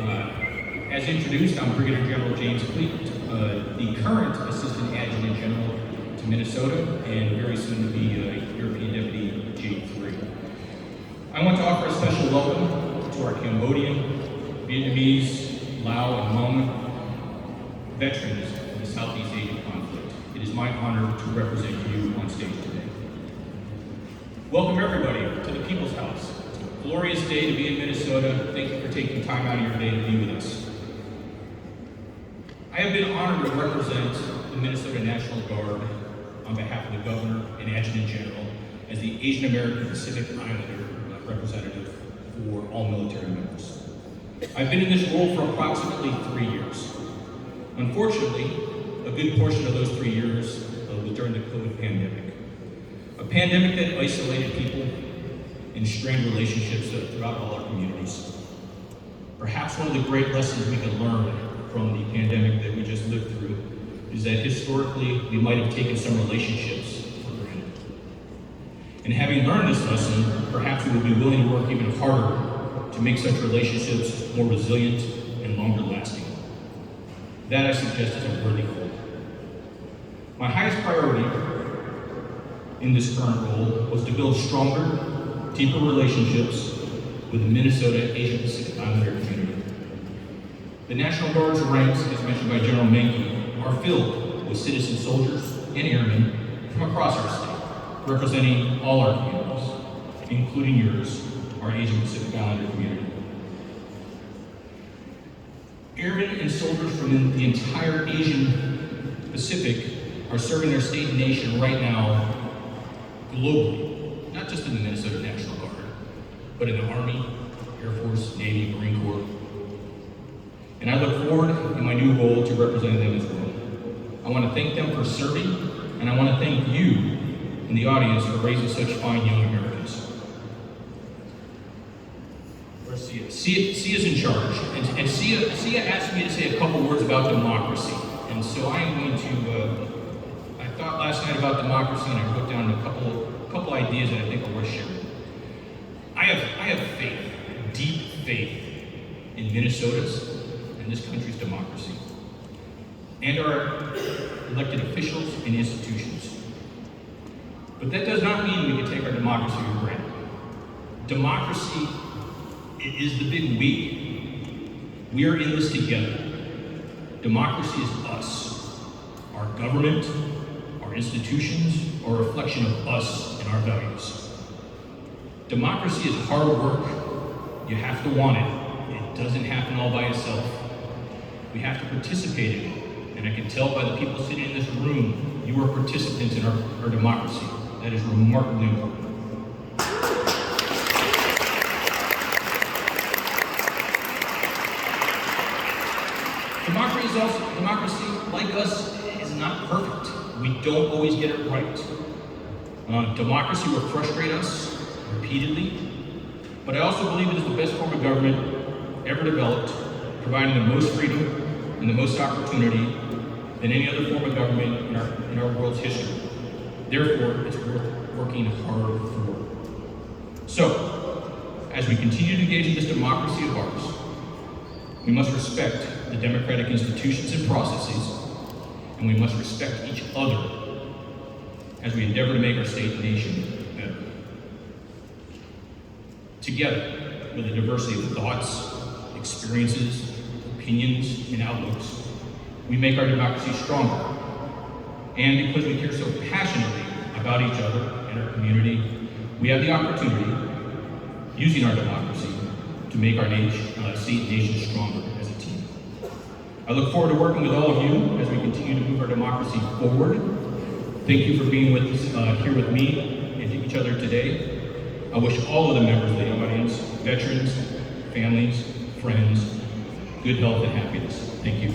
As introduced, I'm Brigadier General James CLEET, the current Assistant Adjutant General to Minnesota, and very soon to be European Deputy J3. I want to offer a special welcome to our Cambodian, Vietnamese, Lao, and Hmong veterans of the Southeast Asian conflict. It is my honor to represent you on stage today. Welcome everybody to the People's House. It's a glorious day to be in Minnesota. Thank you for taking time out of your day to be with us. I have been honored to represent the Minnesota National Guard on behalf of the Governor and Adjutant General as the Asian American Pacific Islander representative for all military members. I've been in this role for approximately 3 years. Unfortunately, a good portion of those 3 years was during the COVID pandemic. A pandemic that isolated people and strained relationships throughout all our communities. Perhaps one of the great lessons we can learn from the pandemic that we just lived through is that historically we might have taken some relationships for granted. And having learned this lesson, perhaps we would be willing to work even harder to make such relationships more resilient and longer lasting. That, I suggest, is a worthy goal. My highest priority in this current role was to build stronger, deeper relationships with the Minnesota Asian Pacific Islander community. The National Guard's ranks, as mentioned by General Menke, are filled with citizen soldiers and airmen from across our state, representing all our communities, including yours, our Asian Pacific Islander community. Airmen and soldiers from the entire Asian Pacific are serving their state and nation right now globally, not just in the Minnesota National Guard, but in the Army, Air Force, Navy, Marine Corps. And I look forward in my new role to representing them as well. I want to thank them for serving, and I want to thank you in the audience for raising such fine young Americans. Where's Sia? Sia is in charge, and Sia asked me to say a couple words about democracy. And so I am going to, I thought last night about democracy, and I wrote down a couple ideas that I think are worth sharing. I have faith, deep faith in Minnesota's and this country's democracy, and our elected officials and institutions. But that does not mean we can take our democracy for granted. Democracy is the big we. We are in this together. Democracy is us. Our government, our institutions, are a reflection of us and our values. Democracy is hard work. You have to want it. It doesn't happen all by itself. We have to participate in it. And I can tell by the people sitting in this room, you are participants in our democracy. That is remarkably important. Democracy, like us, is not perfect. We don't always get it right. Democracy will frustrate us repeatedly, but I also believe it is the best form of government ever developed, providing the most freedom and the most opportunity than any other form of government in our world's history. Therefore, it's worth working hard for. So, as we continue to engage in this democracy of ours, we must respect the democratic institutions and processes, and we must respect each other as we endeavor to make our state and nation better. Together, with a diversity of thoughts, experiences, opinions, and outlooks, we make our democracy stronger. And because we care so passionately about each other and our community, we have the opportunity, using our democracy, to make our state and nation stronger as a team. I look forward to working with all of you as we continue to move our democracy forward. Thank you for being with us here with me and each other today. I wish all of the members of the audience, veterans, families, friends, good health and happiness. Thank you.